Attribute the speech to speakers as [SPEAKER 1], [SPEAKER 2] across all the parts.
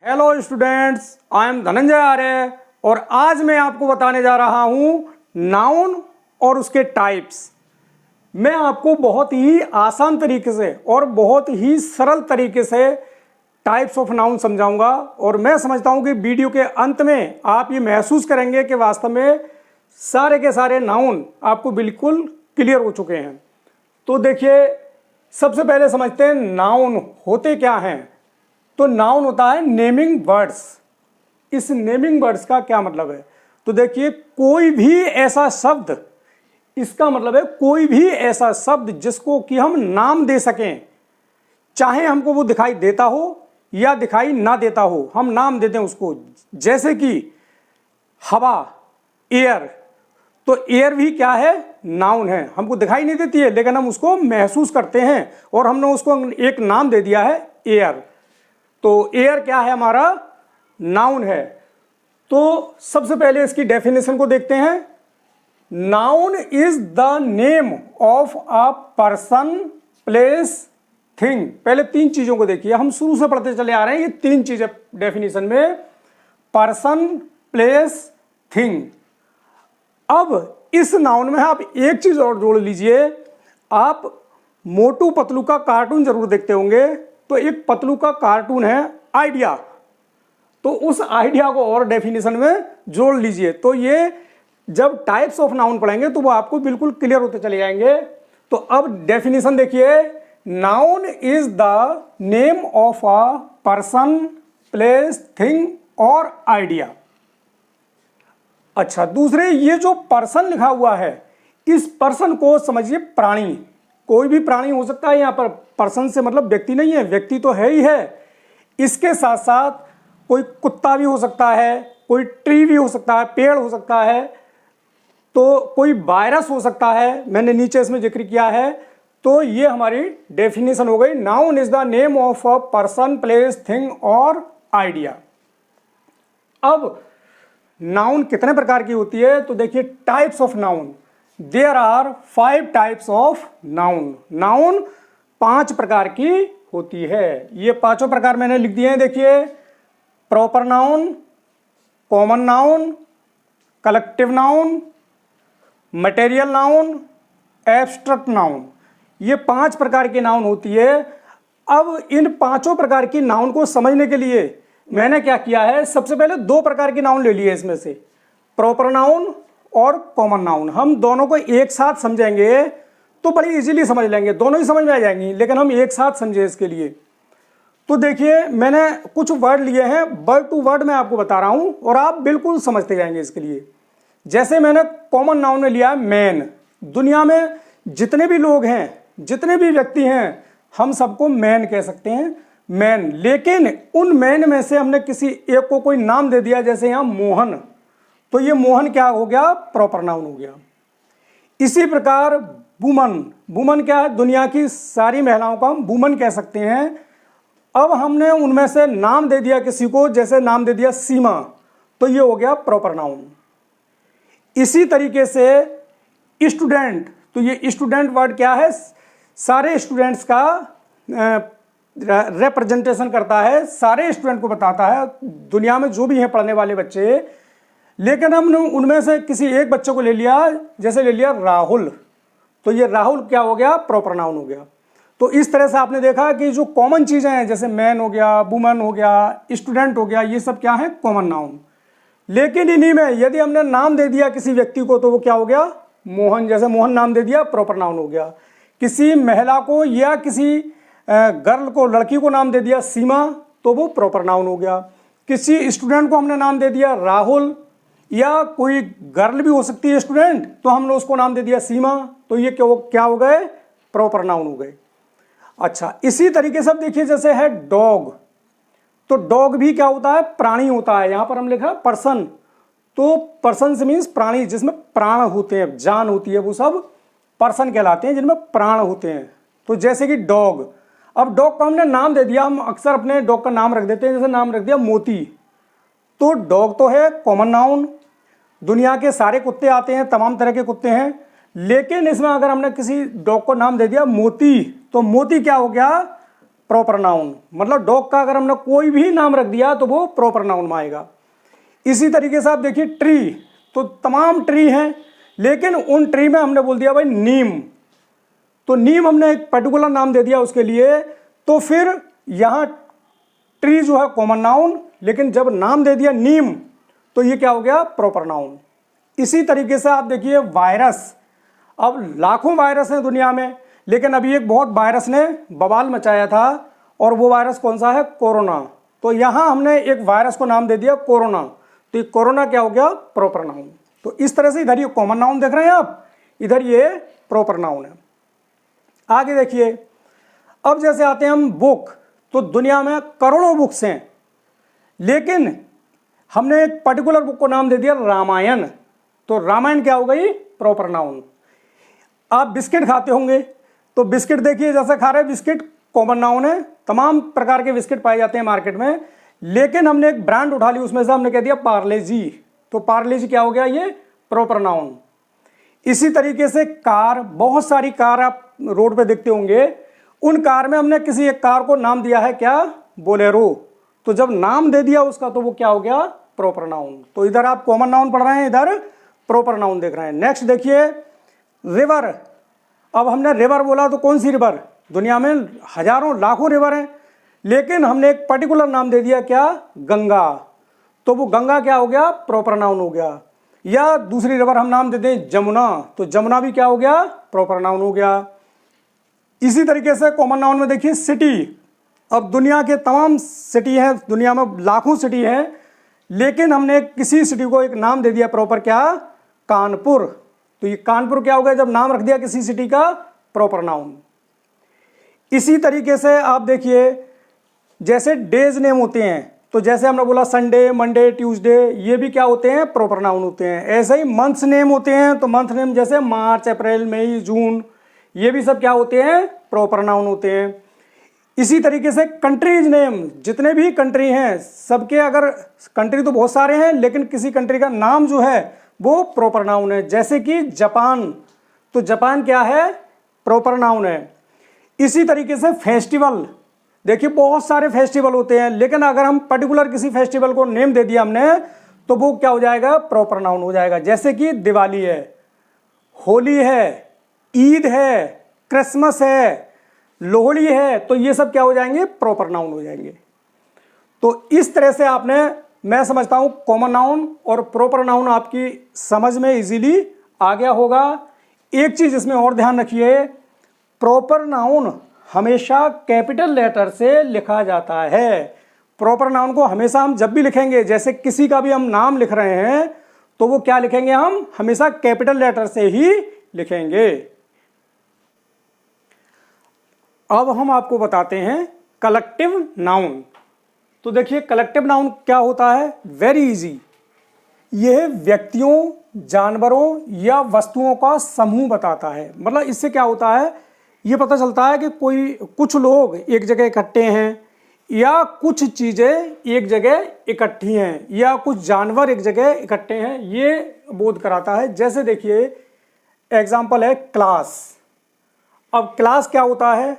[SPEAKER 1] Hello students, I am Dhananjay Arya और आज मैं आपको बताने जा रहा हूं नाउन और उसके टाइप्स। मैं आपको बहुत ही आसान तरीके से और बहुत ही सरल तरीके से टाइप्स ऑफ नाउन समझाऊंगा और मैं समझता हूं कि वीडियो के अंत में आप ये महसूस करेंगे कि वास्तव में सारे के सारे नाउन आपको बिल्कुल क्लियर हो चुके हैं। तो देखिए, सबसे पहले समझते हैं नाउन होते क्या हैं। तो नाउन होता है नेमिंग वर्ड्स। इस नेमिंग वर्ड्स का क्या मतलब है? तो देखिए, कोई भी ऐसा शब्द, इसका मतलब है कोई भी ऐसा शब्द जिसको कि हम नाम दे सकें, चाहे हमको वो दिखाई देता हो या दिखाई ना देता हो, हम नाम देते हैं उसको। जैसे कि हवा, एयर। तो एयर भी क्या है? नाउन है। हमको दिखाई नहीं देती है लेकिन हम उसको महसूस करते हैं और हमने उसको एक नाम दे दिया है, एयर। तो एयर क्या है? हमारा नाउन है। तो सबसे पहले इसकी डेफिनेशन को देखते हैं। Noun is the name of a person, place, thing. पहले तीन चीजों को देखिए, हम शुरू से पढ़ते चले आ रहे हैं। ये तीन चीजें डेफिनेशन में, पर्सन, प्लेस, थिंग। अब इस नाउन में आप एक चीज और जोड़ लीजिए। आप मोटू पतलू का कार्टून जरूर देखते होंगे। तो एक पतलू का कार्टून है आइडिया, तो उस आइडिया को और डेफिनेशन में जोड़ लीजिए। तो ये जब टाइप्स ऑफ नाउन पढ़ेंगे तो वो आपको बिल्कुल क्लियर होते चले जाएंगे। तो अब डेफिनेशन देखिए। Noun is the name of a person, place, thing और आइडिया। अच्छा, दूसरे ये जो पर्सन लिखा हुआ है, इस पर्सन को समझिए प्राणी। कोई भी प्राणी हो सकता है। यहाँ पर पर्सन से मतलब व्यक्ति नहीं है, व्यक्ति तो है ही है। इसके साथ साथ कोई कुत्ता भी हो सकता है, कोई ट्री भी हो सकता है, पेड़ हो सकता है, तो कोई वायरस हो सकता है, मैंने नीचे इसमें जिक्र किया है। तो ये हमारी डेफिनेशन हो गई। Noun is the name of a person, place, thing और आइडिया। अब नाउन कितने प्रकार की होती है? तो देखिए, types of noun. There are 5 types of noun. Noun 5 प्रकार की होती है। ये पांचों प्रकार मैंने लिख दिए हैं। देखिए, proper noun, common noun, collective noun, material noun, abstract noun. ये 5 प्रकार की नाउन होती है। अब इन पांचों प्रकार की नाउन को समझने के लिए मैंने क्या किया है, सबसे पहले 2 प्रकार की नाउन ले लिए इसमें से, प्रॉपर नाउन और कॉमन नाउन। हम दोनों को एक साथ समझेंगे तो बड़ी इजीली समझ लेंगे, दोनों ही समझ में आ जाएंगी, लेकिन हम एक साथ समझे इसके लिए। तो देखिए, मैंने कुछ वर्ड लिए हैं, वर्ड टू वर्ड मैं आपको बता रहा हूं और आप बिल्कुल समझते जाएंगे इसके लिए। जैसे मैंने कॉमन नाउन में लिया मैन। दुनिया में जितने भी लोग हैं, जितने भी व्यक्ति हैं, हम सबको मैन कह सकते हैं, मैन। लेकिन उन मैन में से हमने किसी एक को कोई नाम दे दिया, जैसे यहां मोहन, तो ये मोहन क्या हो गया? प्रॉपर नाउन हो गया। इसी प्रकार वुमन। वुमन क्या है? दुनिया की सारी महिलाओं को हम वुमन कह सकते हैं। अब हमने उनमें से नाम दे दिया किसी को, जैसे नाम दे दिया सीमा, तो ये हो गया प्रॉपर नाउन। इसी तरीके से स्टूडेंट। तो ये स्टूडेंट वर्ड क्या है? सारे स्टूडेंट्स का रिप्रेजेंटेशन करता है, सारे स्टूडेंट को बताता है, दुनिया में जो भी हैं पढ़ने वाले बच्चे। लेकिन हमने उनमें से किसी एक बच्चे को ले लिया, जैसे ले लिया राहुल, तो ये राहुल क्या हो गया? प्रॉपर नाउन हो गया। तो इस तरह से आपने देखा कि जो कॉमन चीजें हैं, जैसे मैन हो गया, वुमन हो गया, स्टूडेंट हो गया, ये सब क्या है? Common noun. लेकिन इन्हीं में यदि हमने नाम दे दिया किसी व्यक्ति को, तो वो क्या हो गया? मोहन। जैसे मोहन नाम दे दिया, प्रॉपर नाउन हो गया। किसी महिला को या किसी गर्ल को, लड़की को नाम दे दिया सीमा, तो वो प्रॉपर नाउन हो गया। किसी स्टूडेंट को हमने नाम दे दिया राहुल, या कोई गर्ल भी हो सकती है स्टूडेंट, तो हमने उसको नाम दे दिया सीमा, तो ये क्या हो गए? प्रॉपर नाउन हो गए। अच्छा, इसी तरीके से अब देखिए, जैसे है डॉग। तो डॉग भी क्या होता है? प्राणी होता है। यहां पर हम लिखा पर्सन, तो पर्सन से मीन्स प्राणी, जिसमें प्राण होते हैं, जान होती है, वो सब पर्सन कहलाते हैं, जिनमें प्राण होते हैं। तो जैसे कि डॉग। अब डॉग को हमने नाम दे दिया, हम अक्सर अपने डॉग का नाम रख देते हैं, जैसे नाम रख दिया मोती। तो डॉग तो है कॉमन नाउन, दुनिया के सारे कुत्ते आते हैं, तमाम तरह के कुत्ते हैं। लेकिन इसमें अगर हमने किसी डॉग को नाम दे दिया मोती, तो मोती क्या हो गया? प्रॉपर नाउन, मतलब डॉग का अगर हमने कोई भी नाम रख दिया तो वो प्रॉपर नाउन में आएगा। इसी तरीके से आप देखिए ट्री, तो तमाम ट्री हैं, लेकिन उन ट्री में हमने बोल दिया भाई नीम, तो नीम हमने एक पर्टिकुलर नाम दे दिया उसके लिए, तो फिर यहाँ ट्री जो है कॉमन नाउन, लेकिन जब नाम दे दिया नीम तो ये क्या हो गया, प्रॉपर नाउन। इसी तरीके से आप देखिए वायरस, अब लाखों वायरस हैं दुनिया में, लेकिन अभी एक बहुत वायरस ने बवाल मचाया था, और वो वायरस कौन सा है, कोरोना। तो यहाँ हमने एक वायरस को नाम दे दिया कोरोना, तो ये कोरोना क्या हो गया, प्रॉपर नाउन। तो इस तरह से इधर ये कॉमन नाउन देख रहे हैं आप, इधर ये प्रॉपर नाउन है। आगे देखिए, अब जैसे आते हैं हम बुक, तो दुनिया में करोड़ों बुक्स हैं, लेकिन हमने एक पर्टिकुलर बुक को नाम दे दिया रामायण, तो रामायण क्या हो गई, प्रॉपर नाउन। आप बिस्किट खाते होंगे, तो बिस्किट देखिए जैसे खा रहे बिस्किट कॉमन नाउन है, तमाम प्रकार के बिस्किट पाए जाते हैं मार्केट में, लेकिन हमने एक ब्रांड उठा ली, उसमें से हमने कह दिया पार्ले जी, तो पार्ले जी क्या हो गया, ये प्रॉपर नाउन। इसी तरीके से कार, बहुत सारी कार आप रोड पे देखते होंगे, उन कार में हमने किसी एक कार को नाम दिया है क्या, बोलेरो, तो जब नाम दे दिया उसका तो वो क्या हो गया, प्रॉपर नाउन। तो इधर आप कॉमन नाउन पढ़ रहे हैं, इधर प्रॉपर नाउन देख रहे हैं। नेक्स्ट देखिए रिवर, अब हमने रिवर बोला तो कौन सी रिवर, दुनिया में हजारों लाखों रिवर हैं, लेकिन हमने एक पर्टिकुलर नाम दे दिया क्या, गंगा, तो वो गंगा क्या हो गया, प्रॉपर नाउन हो गया। या दूसरी रिवर हम नाम दे दें जमुना, तो जमुना भी क्या हो गया, प्रॉपर नाउन हो गया। इसी तरीके से कॉमन नाउन में देखिए सिटी, अब दुनिया के तमाम सिटी हैं, दुनिया में लाखों सिटी हैं, लेकिन हमने किसी सिटी को एक नाम दे दिया प्रॉपर क्या, कानपुर, तो ये कानपुर क्या हो गया, जब नाम रख दिया किसी सिटी का, प्रॉपर नाउन। इसी तरीके से आप देखिए जैसे डेज नेम होते हैं, तो जैसे हमने बोला संडे, मंडे, ट्यूसडे, ये भी क्या होते हैं, प्रॉपर नाउन होते हैं। ऐसे ही मंथ्स नेम होते हैं, तो मंथ नेम जैसे मार्च, अप्रैल, मई, जून, ये भी सब क्या होते हैं, प्रॉपर नाउन होते हैं। इसी तरीके से कंट्रीज नेम, जितने भी कंट्री हैं सबके, अगर कंट्री तो बहुत सारे हैं, लेकिन किसी कंट्री का नाम जो है वो प्रॉपर नाउन है। जैसे कि जापान, तो जापान क्या है, प्रॉपर नाउन है। इसी तरीके से फेस्टिवल, देखिए बहुत सारे फेस्टिवल होते हैं, लेकिन अगर हम पर्टिकुलर किसी फेस्टिवल को नेम दे दिया हमने, तो वो क्या हो जाएगा, प्रॉपर नाउन हो जाएगा। जैसे कि दिवाली है, होली है, ईद है, क्रिसमस है, लोहड़ी है, तो ये सब क्या हो जाएंगे, प्रॉपर नाउन हो जाएंगे। तो इस तरह से आपने, मैं समझता हूं कॉमन नाउन और प्रॉपर नाउन आपकी समझ में इजीली आ गया होगा। एक चीज इसमें और ध्यान रखिए, प्रॉपर नाउन हमेशा कैपिटल लेटर से लिखा जाता है। प्रॉपर नाउन को हमेशा हम जब भी लिखेंगे, जैसे किसी का भी हम नाम लिख रहे हैं, तो वो क्या लिखेंगे, हम हमेशा कैपिटल लेटर से ही लिखेंगे। अब हम आपको बताते हैं कलेक्टिव नाउन। तो देखिए कलेक्टिव नाउन क्या होता है, वेरी इजी, यह व्यक्तियों, जानवरों या वस्तुओं का समूह बताता है। मतलब इससे क्या होता है, ये पता चलता है कि कुछ लोग एक जगह इकट्ठे हैं, या कुछ चीजें एक जगह इकट्ठी हैं, या कुछ जानवर एक जगह इकट्ठे हैं, ये बोध कराता है। जैसे देखिए एग्जाम्पल है क्लास। अब क्लास क्या होता है,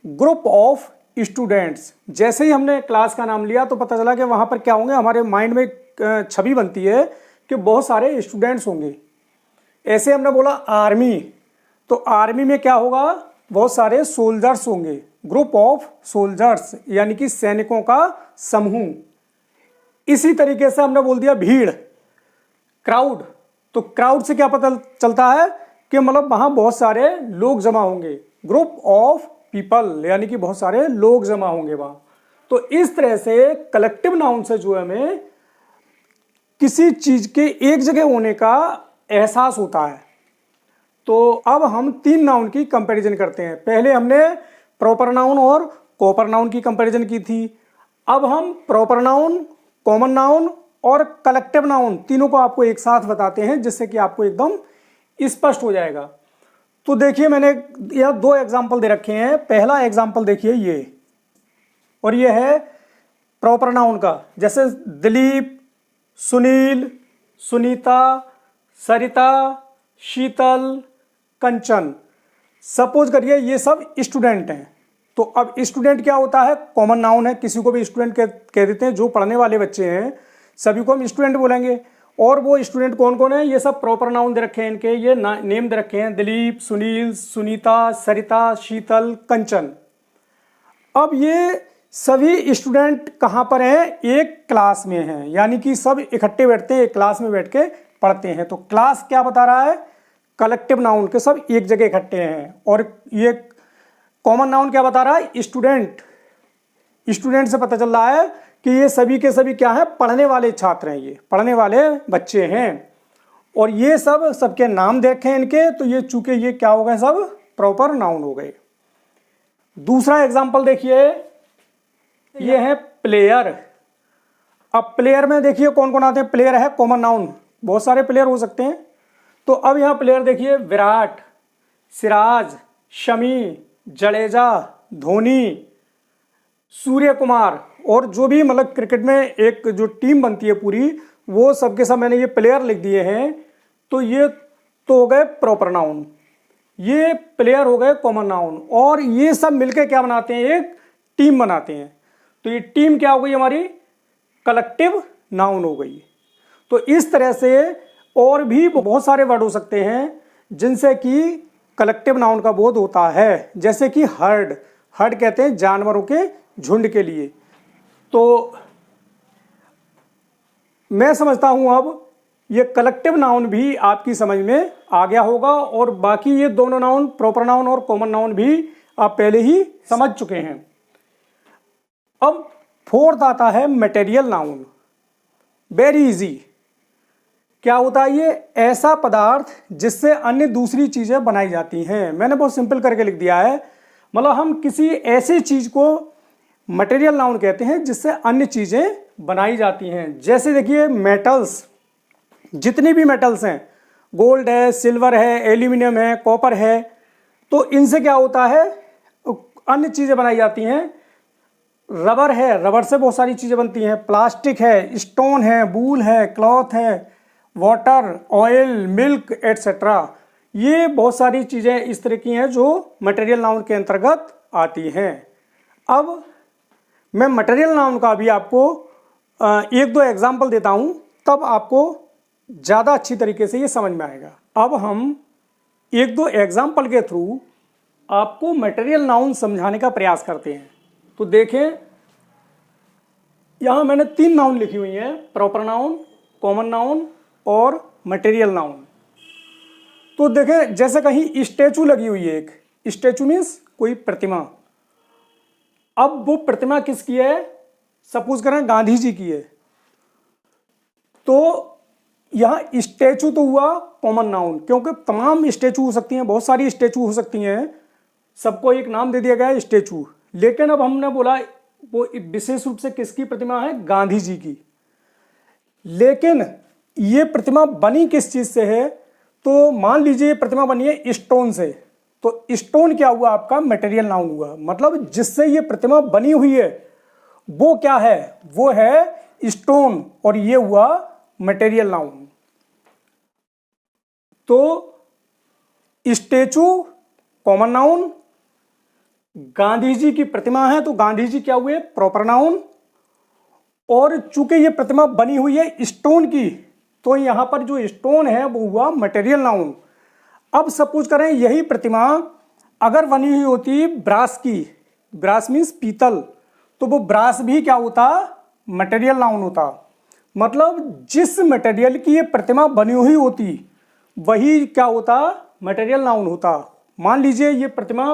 [SPEAKER 1] ग्रुप ऑफ स्टूडेंट्स। जैसे ही हमने क्लास का नाम लिया तो पता चला कि वहां पर क्या होंगे, हमारे माइंड में छवि बनती है कि बहुत सारे स्टूडेंट्स होंगे। ऐसे हमने बोला आर्मी, तो आर्मी में क्या होगा, बहुत सारे सोल्जर्स होंगे, ग्रुप ऑफ सोल्जर्स, यानी कि सैनिकों का समूह। इसी तरीके से हमने बोल दिया भीड़, क्राउड, तो क्राउड से क्या पता चलता है कि मतलब वहां बहुत सारे लोग जमा होंगे, ग्रुप ऑफ पीपल, यानी कि बहुत सारे लोग जमा होंगे वहां। तो इस तरह से कलेक्टिव नाउन से जो है हमें किसी चीज के एक जगह होने का एहसास होता है। तो अब हम तीन नाउन की कंपैरिजन करते हैं। पहले हमने प्रॉपर नाउन और कॉपर नाउन की कंपैरिजन की थी। अब हम प्रॉपर नाउन, कॉमन नाउन और कलेक्टिव नाउन तीनों को आपको एक साथ बताते हैं, जिससे कि आपको एकदम स्पष्ट हो जाएगा। तो देखिए मैंने यह दो एग्जाम्पल दे रखे हैं। पहला एग्जाम्पल देखिए ये, और ये है प्रॉपर नाउन का, जैसे दिलीप, सुनील, सुनीता, सरिता, शीतल, कंचन। सपोज करिए ये सब स्टूडेंट हैं, तो अब स्टूडेंट क्या होता है, कॉमन नाउन है, किसी को भी स्टूडेंट कह देते हैं, जो पढ़ने वाले बच्चे हैं सभी को हम स्टूडेंट बोलेंगे। और वो स्टूडेंट कौन कौन है, ये सब प्रॉपर नाउन दे रखे हैं इनके, ये नेम दे रखे हैं, दिलीप, सुनील, सुनीता, सरिता, शीतल, कंचन। अब ये सभी स्टूडेंट कहाँ पर हैं, एक क्लास में हैं, यानी कि सब इकट्ठे बैठते हैं, एक क्लास में बैठ के पढ़ते हैं। तो क्लास क्या बता रहा है, कलेक्टिव नाउन के सब एक जगह इकट्ठे हैं। और ये कॉमन नाउन क्या बता रहा है, स्टूडेंट। स्टूडेंट से पता चल रहा है कि ये सभी के सभी क्या है, पढ़ने वाले छात्र हैं, ये पढ़ने वाले बच्चे हैं। और ये सब सबके नाम देखे हैं इनके, तो ये चूंकि ये क्या हो गए, सब प्रॉपर नाउन हो गए। दूसरा एग्जांपल देखिए, ये है प्लेयर। अब प्लेयर में देखिए कौन कौन आते हैं, प्लेयर है कॉमन नाउन, बहुत सारे प्लेयर हो सकते हैं। तो अब यहाँ प्लेयर देखिए, विराट, सिराज, शमी, जडेजा, धोनी, सूर्य कुमार, और जो भी मतलब क्रिकेट में एक जो टीम बनती है पूरी, वो सबके सब मैंने ये प्लेयर लिख दिए हैं। तो ये तो हो गए प्रॉपर नाउन, ये प्लेयर हो गए कॉमन नाउन, और ये सब मिलके क्या बनाते हैं, एक टीम बनाते हैं। तो ये टीम क्या हो गई हमारी, कलेक्टिव नाउन हो गई। तो इस तरह से और भी बहुत सारे वर्ड हो सकते हैं जिनसे कि कलेक्टिव नाउन का बोध होता है, जैसे कि हर्ड। हर्ड कहते हैं जानवरों के झुंड के लिए। तो मैं समझता हूं अब ये कलेक्टिव नाउन भी आपकी समझ में आ गया होगा, और बाकी ये दोनों नाउन, प्रॉपर नाउन और कॉमन नाउन भी आप पहले ही समझ चुके हैं। अब फोर्थ आता है मटेरियल नाउन। Very easy. क्या होता है, ये ऐसा पदार्थ जिससे अन्य दूसरी चीजें बनाई जाती हैं। मैंने बहुत सिंपल करके लिख दिया है, मतलब हम किसी ऐसी चीज को मटेरियल नाउन कहते हैं जिससे अन्य चीजें बनाई जाती हैं। जैसे देखिए मेटल्स, जितनी भी मेटल्स हैं, गोल्ड है, सिल्वर है, एल्यूमिनियम है, कॉपर है, तो इनसे क्या होता है, अन्य चीजें बनाई जाती हैं। रबर है, रबर से बहुत सारी चीजें बनती हैं। प्लास्टिक है, स्टोन है, वूल है, क्लॉथ है, वाटर, ऑयल, मिल्क एटसेट्रा, ये बहुत सारी चीजें इस तरह की हैं जो मटेरियल नाउन के अंतर्गत आती हैं। अब मैं मटेरियल नाउन का भी आपको एक दो एग्जाम्पल देता हूं, तब आपको ज़्यादा अच्छी तरीके से ये समझ में आएगा। अब हम एक दो एग्जाम्पल के थ्रू आपको मटेरियल नाउन समझाने का प्रयास करते हैं। तो देखें, यहां मैंने 3 नाउन लिखी हुई हैं, प्रॉपर नाउन, कॉमन नाउन और मटेरियल नाउन। तो देखें, जैसे कहीं स्टैचू लगी हुई है, एक स्टैचू मीन्स कोई प्रतिमा। अब वो प्रतिमा किसकी है, सपोज करें गांधी जी की है, तो यहां स्टैचू तो हुआ कॉमन नाउन, क्योंकि तमाम स्टैचू हो सकती हैं, बहुत सारी स्टैचू हो सकती हैं, सबको एक नाम दे दिया गया है स्टैचू। लेकिन अब हमने बोला वो विशेष रूप से किसकी प्रतिमा है, गांधी जी की। लेकिन ये प्रतिमा बनी किस चीज से है, तो मान लीजिए ये प्रतिमा बनी है स्टोन से, तो स्टोन क्या हुआ आपका, मटेरियल नाउन हुआ। मतलब जिससे ये प्रतिमा बनी हुई है वो क्या है, वो है स्टोन, और ये हुआ मटेरियल नाउन। तो statue common noun, Gandhi ji की प्रतिमा है तो गांधी जी क्या हुए, प्रॉपर नाउन। और चूंकि ये प्रतिमा बनी हुई है स्टोन की, तो यहां पर जो स्टोन है वो हुआ मटेरियल नाउन। अब सपोज करें यही प्रतिमा अगर बनी हुई होती ब्रास की, ब्रास मीन्स पीतल, तो वो ब्रास भी क्या होता, मटेरियल नाउन होता। मतलब जिस मटेरियल की ये प्रतिमा बनी हुई होती वही क्या होता, मटेरियल नाउन होता। मान लीजिए ये प्रतिमा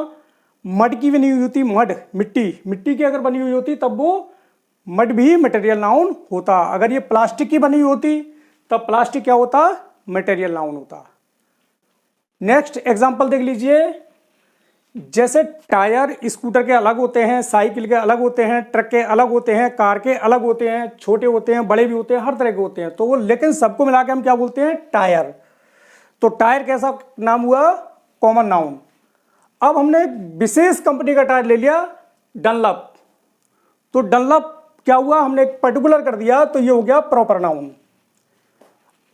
[SPEAKER 1] मड की बनी हुई होती, मड मिट्टी की अगर बनी हुई होती तब वो मड भी मटेरियल नाउन होता। अगर ये प्लास्टिक की बनी हुई होती तब प्लास्टिक क्या होता, मटेरियल नाउन होता। नेक्स्ट एग्जांपल देख लीजिए, जैसे टायर स्कूटर के अलग होते हैं, साइकिल के अलग होते हैं, ट्रक के अलग होते हैं, कार के अलग होते हैं, छोटे होते हैं, बड़े भी होते हैं, हर तरह के होते हैं। तो वो लेकिन सबको मिला के हम क्या बोलते हैं, टायर। तो टायर कैसा नाम हुआ, कॉमन नाउन। अब हमने एक विशेष कंपनी का टायर ले लिया, डनलप, तो डनलप क्या हुआ, हमने एक पर्टिकुलर कर दिया, तो ये हो गया प्रॉपर नाउन।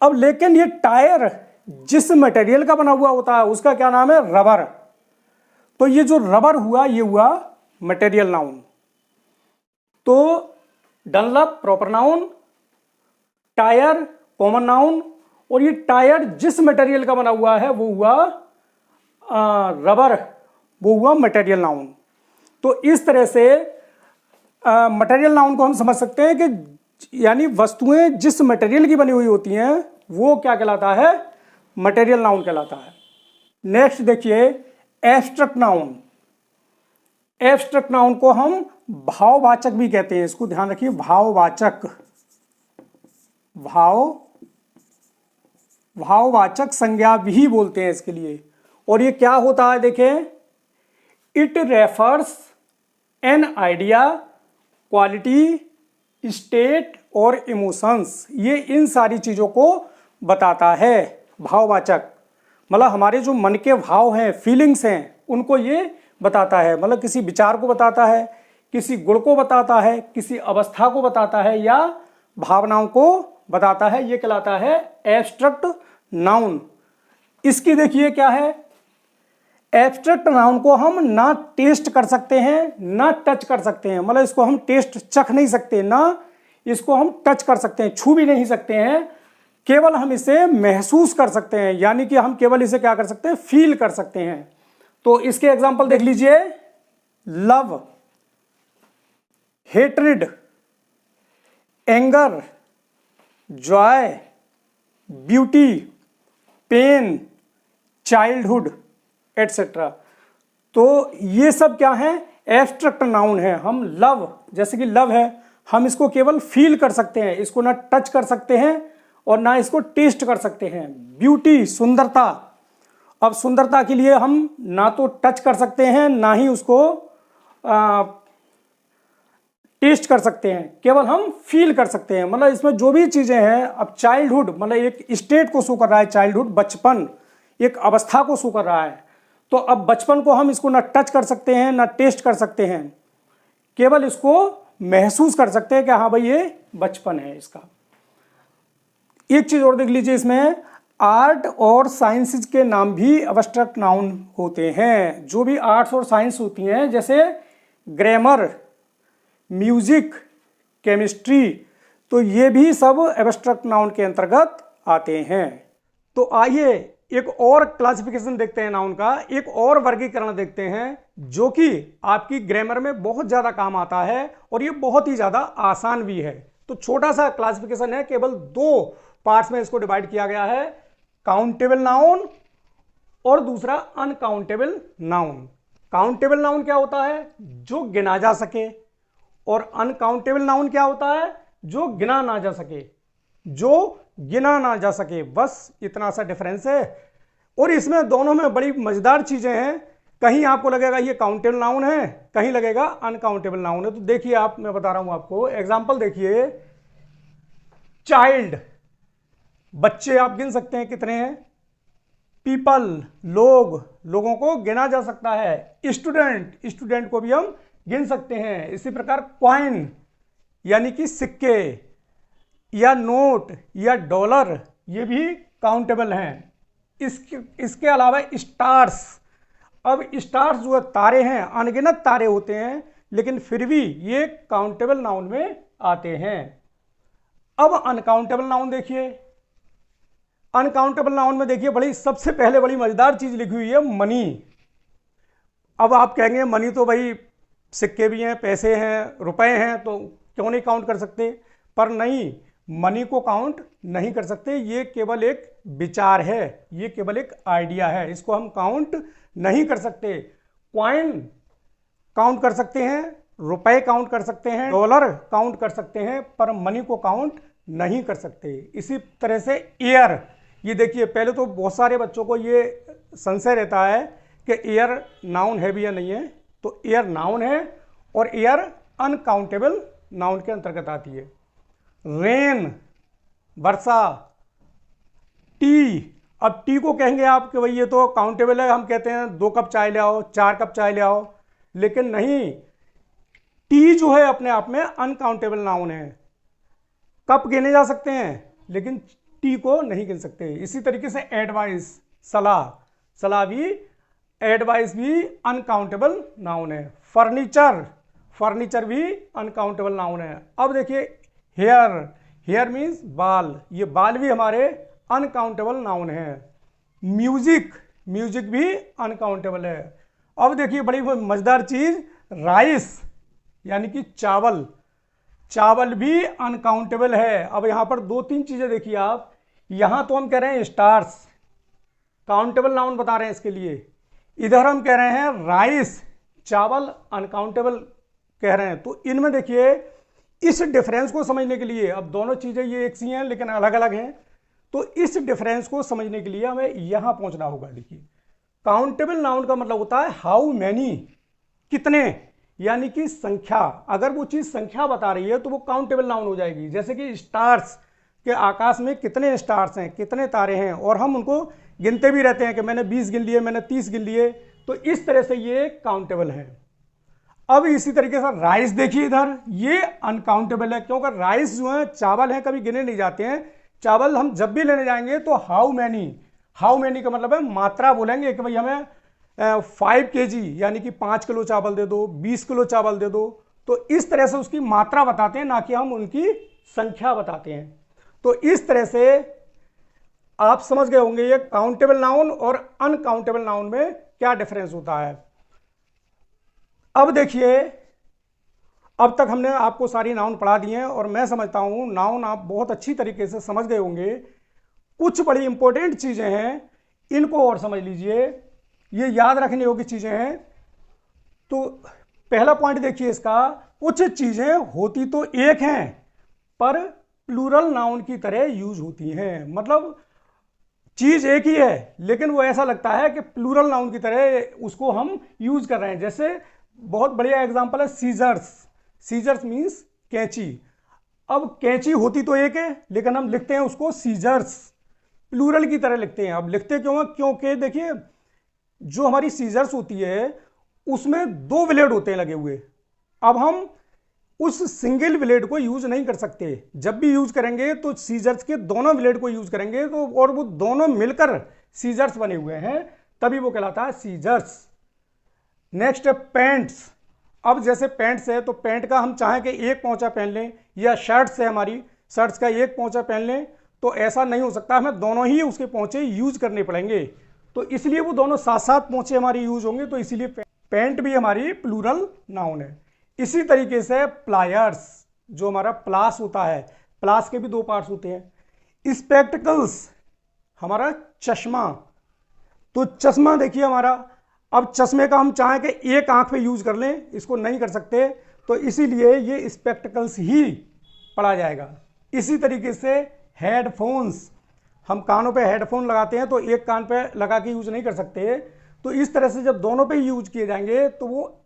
[SPEAKER 1] अब लेकिन ये टायर जिस मटेरियल का बना हुआ होता है उसका क्या नाम है, रबर। तो ये जो रबर हुआ ये हुआ मटेरियल नाउन। तो Dunlop proper noun, tyre common noun, और ये टायर जिस मटेरियल का बना हुआ है वो हुआ रबर, वो हुआ मटेरियल नाउन। तो इस तरह से मटेरियल नाउन को हम समझ सकते हैं कि यानी वस्तुएं जिस मटेरियल की बनी हुई होती हैं वो क्या कहलाता है, मटेरियल नाउन कहलाता है। नेक्स्ट देखिए एब्स्ट्रैक्ट नाउन। एब्स्ट्रैक्ट नाउन को हम भाववाचक भी कहते हैं, इसको ध्यान रखिए, भाववाचक, भाववाचक संज्ञा भी बोलते हैं इसके लिए। और ये क्या होता है देखें, it refers an idea, quality, state और इमोशंस, ये इन सारी चीजों को बताता है भाववाचक। मतलब हमारे जो मन के भाव हैं, फीलिंग्स हैं, उनको ये बताता है। मतलब किसी विचार को बताता है, किसी गुण को बताता है, किसी अवस्था को बताता है या भावनाओं को बताता है, ये कहलाता है एब्स्ट्रैक्ट नाउन। इसकी देखिए क्या है, एब्स्ट्रैक्ट नाउन को हम ना टेस्ट कर सकते हैं ना टच कर सकते हैं। मतलब इसको हम टेस्ट चख नहीं सकते, ना इसको हम टच कर सकते हैं, छू भी नहीं सकते हैं, केवल हम इसे महसूस कर सकते हैं, यानी कि हम केवल इसे क्या कर सकते हैं, फील कर सकते हैं। तो इसके एग्जांपल देख लीजिए, love, hatred, anger, joy, beauty, pain, childhood etcetera. तो ये सब क्या है, एब्स्ट्रैक्ट नाउन है। हम लव, जैसे कि लव है, हम इसको केवल फील कर सकते हैं, इसको ना टच कर सकते हैं और ना इसको टेस्ट कर सकते हैं। ब्यूटी, सुंदरता, अब सुंदरता के लिए हम ना तो टच कर सकते हैं ना ही उसको टेस्ट कर सकते हैं, केवल हम फील कर सकते हैं। मतलब इसमें जो भी चीजें हैं, अब चाइल्डहुड मतलब एक स्टेट को शो कर रहा है, चाइल्डहुड बचपन, एक अवस्था को शो कर रहा है। तो अब बचपन को हम इसको ना टच कर सकते हैं ना टेस्ट कर सकते हैं, केवल इसको महसूस कर सकते हैं कि हाँ भाई ये बचपन है इसका। एक चीज और देख लीजिए इसमें, आर्ट और साइंसेज के नाम भी एब्स्ट्रैक्ट नाउन होते हैं। जो भी आर्ट्स और साइंस होती हैं, जैसे ग्रामर, म्यूजिक, केमिस्ट्री, तो ये भी सब एब्स्ट्रैक्ट नाउन के अंतर्गत आते हैं। तो आइए एक और क्लासिफिकेशन देखते हैं नाउन का, एक और वर्गीकरण देखते हैं जो कि आपकी ग्रामर में बहुत ज्यादा काम आता है और ये बहुत ही ज्यादा आसान भी है। तो छोटा सा क्लासिफिकेशन है, केवल 2 पार्ट्स में इसको डिवाइड किया गया है, काउंटेबल नाउन और दूसरा अनकाउंटेबल नाउन। काउंटेबल नाउन क्या होता है, जो गिना जा सके, और अनकाउंटेबल नाउन क्या होता है, जो गिना ना जा सके, जो गिना ना जा सके। बस इतना सा डिफरेंस है। और इसमें दोनों में बड़ी मजेदार चीजें हैं, कहीं आपको लगेगा ये काउंटेबल नाउन है, कहीं लगेगा अनकाउंटेबल नाउन है। तो देखिए आप, मैं बता रहा हूं आपको एग्जांपल देखिए, चाइल्ड, बच्चे आप गिन सकते हैं कितने हैं, पीपल, लोग, लोगों को गिना जा सकता है, स्टूडेंट, स्टूडेंट को भी हम गिन सकते हैं। इसी प्रकार कॉइन यानी कि सिक्के या नोट या डॉलर, ये भी काउंटेबल हैं। इसके अलावा स्टार्स, अब स्टार्स जो तारे हैं, अनगिनत तारे होते हैं, लेकिन फिर भी ये काउंटेबल नाउन में आते हैं। अब अनकाउंटेबल नाउन देखिए, अनकाउंटेबल नाउन में देखिए बड़ी सबसे पहले बड़ी मजेदार चीज लिखी हुई है, मनी। अब आप कहेंगे मनी तो भाई सिक्के भी हैं, पैसे हैं, रुपए हैं, तो क्यों नहीं काउंट कर सकते, पर नहीं, मनी को काउंट नहीं कर सकते। ये केवल एक विचार है, ये केवल एक आइडिया है, इसको हम काउंट नहीं कर सकते। कॉइन काउंट कर सकते हैं, रुपए काउंट कर सकते हैं, डॉलर काउंट कर सकते हैं, पर मनी को काउंट नहीं कर सकते। इसी तरह से एयर, ये देखिए पहले तो बहुत सारे बच्चों को ये संशय रहता है कि एयर नाउन है भी या नहीं है, तो एयर नाउन है और एयर अनकाउंटेबल नाउन के अंतर्गत आती है। रेन, वर्षा, टी, अब टी को कहेंगे आप कि भाई ये तो काउंटेबल है, हम कहते हैं 2 कप चाय ले आओ, 4 कप चाय ले आओ, लेकिन नहीं, टी जो है अपने आप में अनकाउंटेबल नाउन है। कप गिने जा सकते हैं लेकिन टी को नहीं गिन सकते। इसी तरीके से एडवाइस, सलाह, सलाह भी एडवाइस भी अनकाउंटेबल नाउन है। फर्नीचर, फर्नीचर भी अनकाउंटेबल नाउन है। अब देखिए हेयर, हेयर मीन्स बाल, ये बाल भी हमारे अनकाउंटेबल नाउन है। म्यूजिक, म्यूजिक भी अनकाउंटेबल है। अब देखिए बड़ी मजेदार चीज, राइस यानी कि चावल, चावल भी अनकाउंटेबल है। अब यहां पर दो तीन चीजें देखिए आप, यहां तो हम कह रहे हैं स्टार्स, काउंटेबल नाउन बता रहे हैं इसके लिए, इधर हम कह रहे हैं राइस, चावल अनकाउंटेबल कह रहे हैं। तो इनमें देखिए इस डिफरेंस को समझने के लिए, अब दोनों चीजें ये एक सी हैं लेकिन अलग अलग हैं, तो इस डिफरेंस को समझने के लिए हमें यहां पहुंचना होगा। देखिए काउंटेबल नाउन का मतलब होता है हाउ मैनी, कितने, यानी कि संख्या। अगर वो चीज संख्या बता रही है तो वो काउंटेबल नाउन हो जाएगी। जैसे कि स्टार्स, के आकाश में कितने स्टार्स हैं, कितने तारे हैं, और हम उनको गिनते भी रहते हैं कि मैंने 20 गिन लिए, मैंने 30 गिन लिए, तो इस तरह से ये काउंटेबल है। अब इसी तरीके से राइस देखिए इधर, ये अनकाउंटेबल है क्योंकि राइस जो है चावल है, कभी गिने नहीं जाते हैं। चावल हम जब भी लेने जाएंगे तो हाउ मैनी, हाउ मैनी का मतलब है मात्रा बोलेंगे कि भाई हमें 5 kg यानी कि 5 किलो चावल दे दो, 20 किलो चावल दे दो। तो इस तरह से उसकी मात्रा बताते हैं, ना कि हम उनकी संख्या बताते हैं। तो इस तरह से आप समझ गए होंगे ये काउंटेबल नाउन और अनकाउंटेबल नाउन में क्या डिफरेंस होता है। अब देखिए, अब तक हमने आपको सारी नाउन पढ़ा दी हैं और मैं समझता हूं नाउन आप बहुत अच्छी तरीके से समझ गए होंगे। कुछ बड़ी इंपॉर्टेंट चीजें हैं, इनको और समझ लीजिए, ये याद रखने योग्य चीजें हैं। तो पहला पॉइंट देखिए इसका, कुछ चीजें होती तो एक हैं पर प्लूरल नाउन की तरह यूज होती हैं। मतलब चीज एक ही है लेकिन वो ऐसा लगता है कि प्लूरल नाउन की तरह उसको हम यूज कर रहे हैं। जैसे बहुत बढ़िया एग्जांपल है सीजर्स, सीजर्स मींस कैंची। अब कैंची होती तो एक है लेकिन हम लिखते हैं उसको सीजर्स, प्लूरल की तरह लिखते हैं। अब लिखते क्यों है, क्योंकि देखिए जो हमारी सीजर्स होती है उसमें 2 ब्लेड होते हैं लगे हुए। अब हम उस सिंगल ब्लेड को यूज नहीं कर सकते, जब भी यूज करेंगे तो सीजर्स के दोनों ब्लेड को यूज करेंगे, तो और वो दोनों मिलकर सीजर्स बने हुए हैं, तभी वो कहलाता है सीजर्स। नेक्स्ट है पैंट्स। अब जैसे पैंट्स है तो पैंट का हम चाहें कि एक पोंचा पहन लें, या शर्ट्स है हमारी, शर्ट्स का एक पोंचा पहन लें, तो ऐसा नहीं हो सकता, हमें दोनों ही उसके पोंचे यूज करने पड़ेंगे। तो इसलिए वो दोनों साथ साथ पोंचे हमारी यूज होंगे, तो इसीलिए पैंट भी हमारी प्लूरल नाउन है। इसी तरीके से प्लायर्स, जो हमारा प्लास होता है, प्लास के भी 2 पार्ट्स होते हैं। स्पेक्टिकल्स हमारा चश्मा, तो चश्मा देखिए हमारा, अब चश्मे का हम चाहें कि एक आंख पे यूज कर लें, इसको नहीं कर सकते, तो इसीलिए ये स्पेक्टिकल्स ही पढ़ा जाएगा। इसी तरीके से हेडफोन्स, हम कानों पे हेडफोन लगाते हैं तो एक कान पे लगा के यूज नहीं कर सकते, तो इस तरह से जब दोनों पे यूज किए जाएंगे तो वो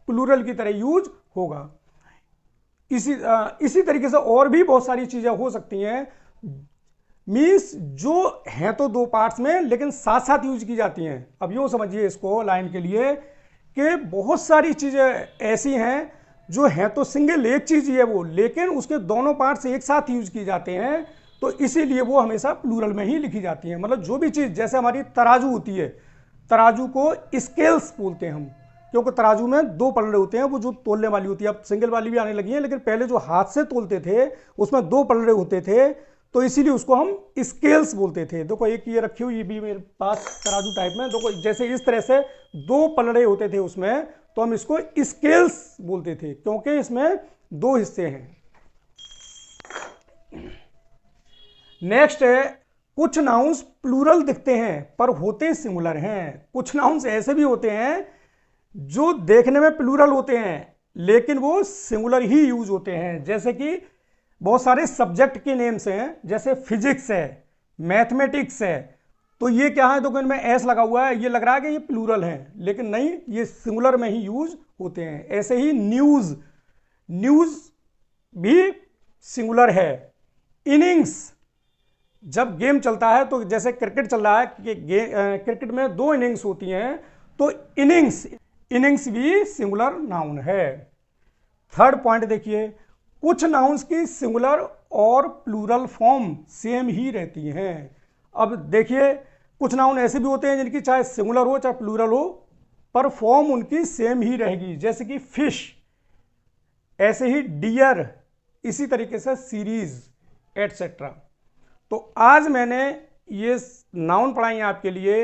[SPEAKER 1] प्लूरल की तरह यूज होगा। इसी तरीके से और भी बहुत सारी चीजें हो सकती हैं, मीन्स जो हैं तो 2 पार्ट्स में लेकिन साथ साथ यूज की जाती हैं। अब यूँ समझिए इसको लाइन के लिए कि बहुत सारी चीजें ऐसी हैं जो हैं तो सिंगल एक चीज ही है वो, लेकिन उसके दोनों पार्ट्स एक साथ यूज की जाते हैं, तो इसीलिए वो हमेशा प्लूरल में ही लिखी जाती हैं। मतलब जो भी चीज, जैसे हमारी तराजू होती है, तराजू को स्केल्स बोलते हैं हम, क्योंकि तराजू में 2 पलड़े होते हैं, वो जो तोलने वाली होती है। अब सिंगल वाली भी आने लगी है, लेकिन पहले जो हाथ से तोलते थे उसमें 2 पलड़े होते थे, तो इसीलिए उसको हम स्केल्स बोलते थे। देखो एक ये रखी हुई भी मेरे पास तराजू टाइप में, देखो जैसे इस तरह से 2 पलड़े होते थे उसमें, तो हम इसको स्केल्स बोलते थे क्योंकि इसमें 2 हिस्से हैं। नेक्स्ट है, कुछ नाउन्स प्लूरल दिखते हैं पर होते सिंगुलर हैं। कुछ नाउन्स ऐसे भी होते हैं जो देखने में प्लूरल होते हैं लेकिन वो सिंगुलर ही यूज होते हैं। जैसे कि बहुत सारे सब्जेक्ट के नेम्स हैं, जैसे फिजिक्स है, मैथमेटिक्स है, तो ये क्या है, तो इनमें एस लगा हुआ है, ये लग रहा है कि ये प्लूरल है, लेकिन नहीं, ये सिंगुलर में ही यूज होते हैं। ऐसे ही न्यूज, न्यूज भी सिंगुलर है। इनिंग्स, जब गेम चलता है, तो जैसे क्रिकेट चल रहा है कि क्रिकेट में 2 इनिंग्स होती हैं, तो इनिंग्स, इनिंग्स भी सिंगुलर नाउन है। थर्ड पॉइंट देखिए, कुछ नाउन्स की सिंगुलर और प्लूरल फॉर्म सेम ही रहती हैं। अब देखिए कुछ नाउन ऐसे भी होते हैं जिनकी चाहे सिंगुलर हो चाहे प्लूरल हो, पर फॉर्म उनकी सेम ही रहेगी, जैसे कि फिश, ऐसे ही डियर, इसी तरीके से सीरीज एटसेट्रा। तो आज मैंने ये नाउन पढ़ाई आपके लिए।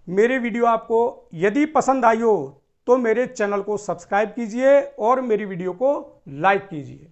[SPEAKER 1] मेरे वीडियो आपको यदि पसंद आई हो तो मेरे चैनल को सब्सक्राइब कीजिए और मेरी वीडियो को लाइक कीजिए।